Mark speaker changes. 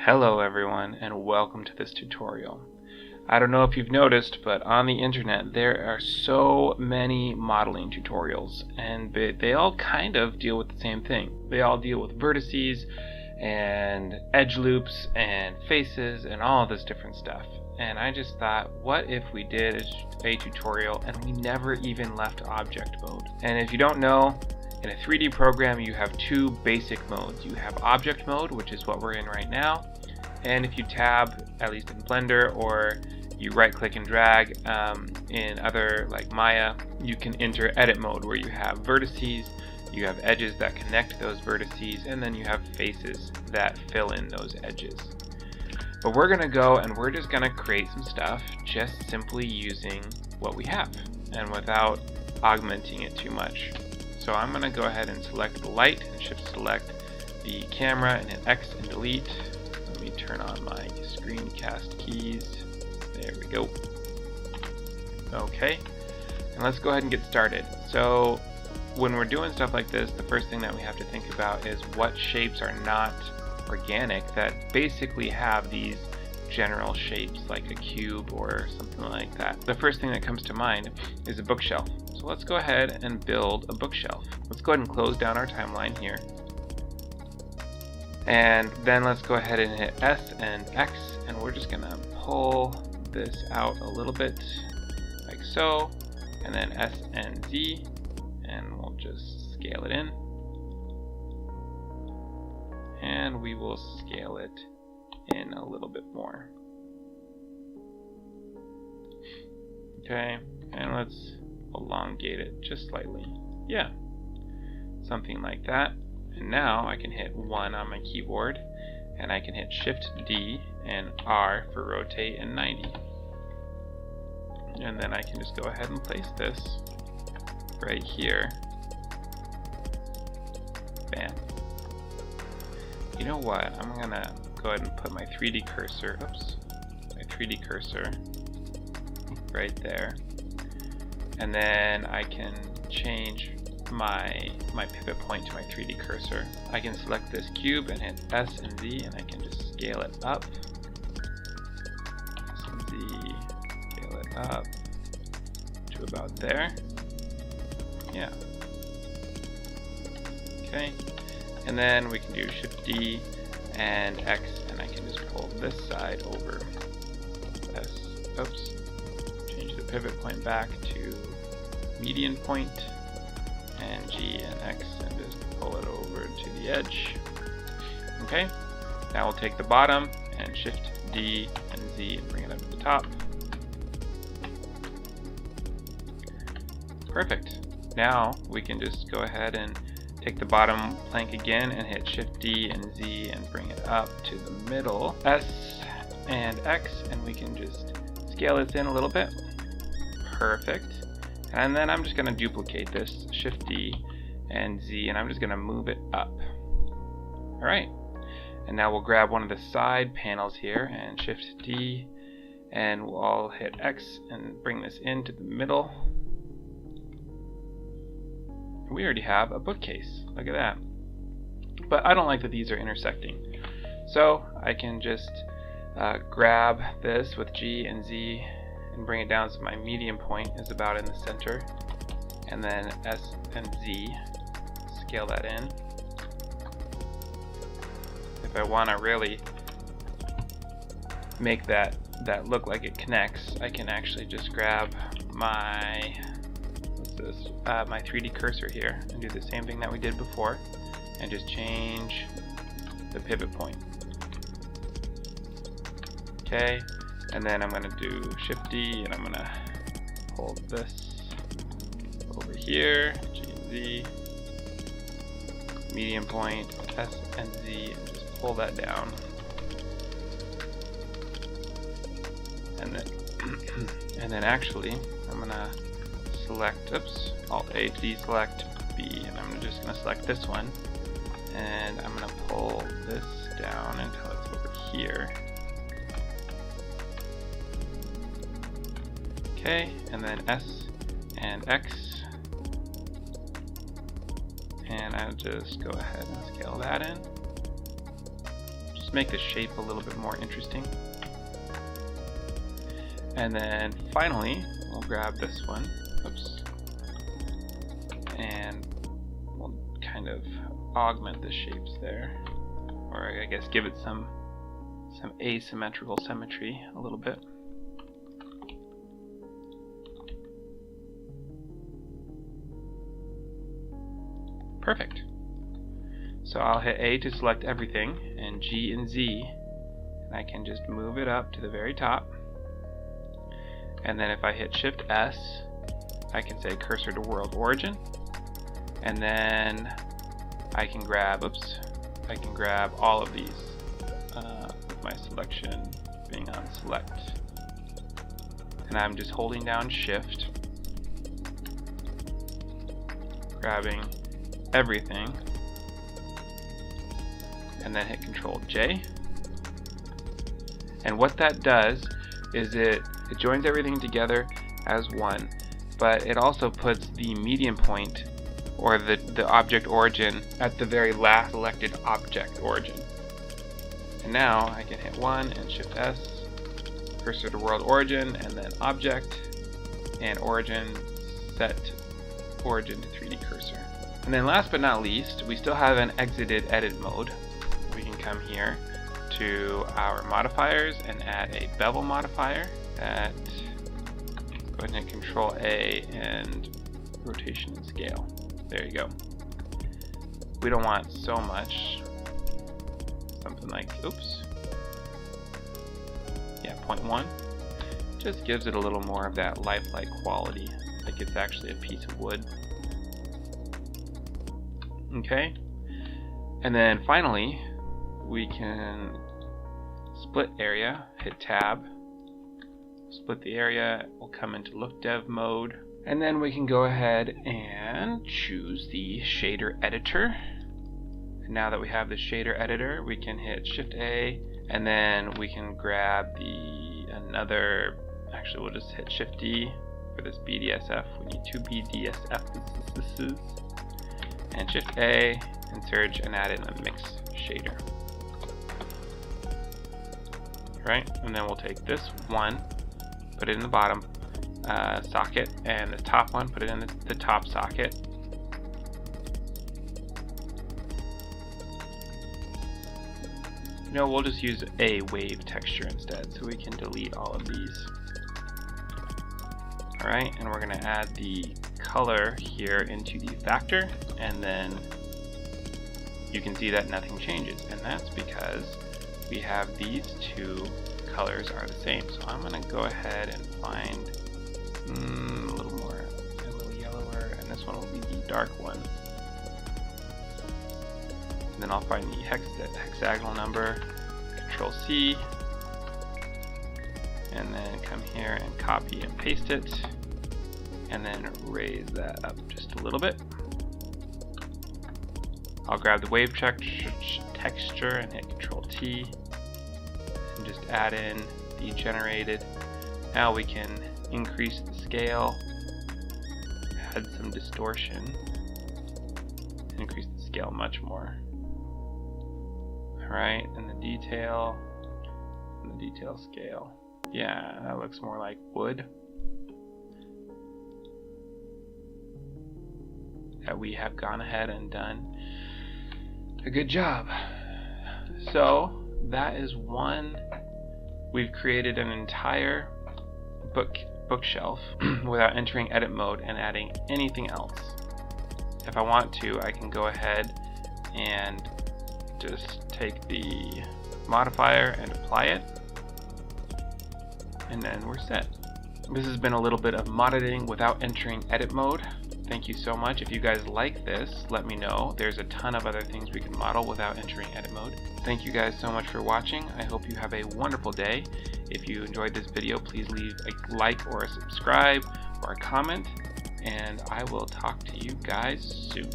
Speaker 1: Hello everyone, and welcome to this tutorial. I don't know if you've noticed, but on the internet there are so many modeling tutorials, and they all kind of deal with the same thing. They all deal with vertices and edge loops and faces and all of this different stuff. And I just thought, what if we did a tutorial and we never even left object mode? And if you don't know, in a 3D program you have two basic modes. You have object mode, which is what we're in right now, and if you tab, at least in Blender, or you right click and drag in other like Maya, you can enter edit mode, where you have vertices, you have edges that connect those vertices, and then you have faces that fill in those edges. But we're gonna go and we're just gonna create some stuff just simply using what we have and without augmenting it too much. So I'm gonna go ahead and select the light and shift select the camera and hit X and delete. Let me turn on my screencast keys. There we go. Okay, and let's go ahead and get started. So when we're doing stuff like this, the first thing that we have to think about is what shapes are not organic, that basically have these general shapes like a cube or something like that. The first thing that comes to mind is a bookshelf. So let's go ahead and build a bookshelf. Let's go ahead and close down our timeline here. And then let's go ahead and hit S and X, and we're just gonna pull this out a little bit like so, and then S and Z, and we'll just scale it in. And we will scale it in a little bit more. Okay, and let's elongate it just slightly. Yeah, something like that. And now I can hit 1 on my keyboard, and I can hit Shift D and R for rotate and 90. And then I can just go ahead and place this right here. Bam. You know what? I'm gonna go ahead and put my 3D cursor, my 3D cursor right there. And then I can change my pivot point to my 3D cursor. I can select this cube and hit S and Z, and I can just scale it up. S and Z, scale it up to about there. Yeah. Okay. And then we can do Shift D and X, and I can just pull this side over. Change the pivot point back to median point, and G and X, and just pull it over to the edge. Okay, now we'll take the bottom and Shift D and Z and bring it up to the top. Perfect. Now we can just go ahead and take the bottom plank again and hit Shift D and Z and bring it up to the middle. S and X, and we can just scale this in a little bit. Perfect. And then I'm just going to duplicate this, Shift D and Z, and I'm just going to move it up. Alright, and now we'll grab one of the side panels here and Shift D, and we'll all hit X and bring this into the middle. We already have a bookcase, look at that. But I don't like that these are intersecting. So I can just grab this with G and Z and bring it down so my median point is about in the center, and then S and Z, scale that in. If I want to really make that look like it connects, I can actually just grab my my 3D cursor here and do the same thing that we did before and just change the pivot point. Okay. And then I'm going to do Shift D, and I'm going to hold this over here, G and Z, median point, S and Z, and just pull that down. And then, and then actually, I'm going to select, Alt A to deselect B, and I'm just going to select this one, and I'm going to pull this down until it's over here. Okay, and then S and X, and I'll just go ahead and scale that in. Just just make the shape a little bit more interesting. And then finally, we'll grab this one. Oops. And we'll kind of augment the shapes there. Or I guess give it some asymmetrical symmetry a little bit. Perfect. So I'll hit A to select everything, and G and Z, and I can just move it up to the very top. And then if I hit Shift S, I can say cursor to world origin, and then I can grab, I can grab all of these with my selection being on select. And I'm just holding down Shift, grabbing everything, and then hit Control J. And what that does is it joins everything together as one, but it also puts the median point, or the object origin, at the very last selected object origin. And now I can hit 1 and Shift S, cursor to world origin, and then object, and origin, set origin to 3D cursor. And then last but not least, we still have an exited edit mode. We can come here to our modifiers and add a bevel modifier at, go ahead and hit Control A and rotation and scale. There you go. We don't want so much. Something like, yeah, 0.1. Just gives it a little more of that lifelike quality, like it's actually a piece of wood. Okay, and then finally we can split area, hit tab, split the area, we'll come into look dev mode, and then we can go ahead and choose the shader editor. And now that we have the shader editor, we can hit Shift A, and then we can grab actually we'll just hit Shift D for this BDSF. We need two BDSF and Shift A, and search and add in a mix shader. Right, and then we'll take this one, put it in the bottom socket, and the top one, put it in the top socket. No, we'll just use a wave texture instead, so we can delete all of these. Alright, and we're going to add the color here into the factor, and then you can see that nothing changes, and that's because we have these two colors are the same. So I'm going to go ahead and find a little yellower, and this one will be the dark one. And then I'll find the hexagonal number, Control C, and then come here and copy and paste it, and then raise that up just a little bit. I'll grab the wave texture and hit Control T and just add in the generated. Now we can increase the scale, add some distortion, increase the scale much more. Alright, and the detail scale. Yeah, that looks more like wood. That we have gone ahead and done a good job. So that is one. We've created an entire bookshelf without entering edit mode and adding anything else. If I want to, I can go ahead and just take the modifier and apply it, and then we're set. This has been a little bit of mod editing without entering edit mode. Thank you so much. If you guys like this, let me know. There's a ton of other things we can model without entering edit mode. Thank you guys so much for watching. I hope you have a wonderful day. If you enjoyed this video, please leave a like or a subscribe or a comment, and I will talk to you guys soon.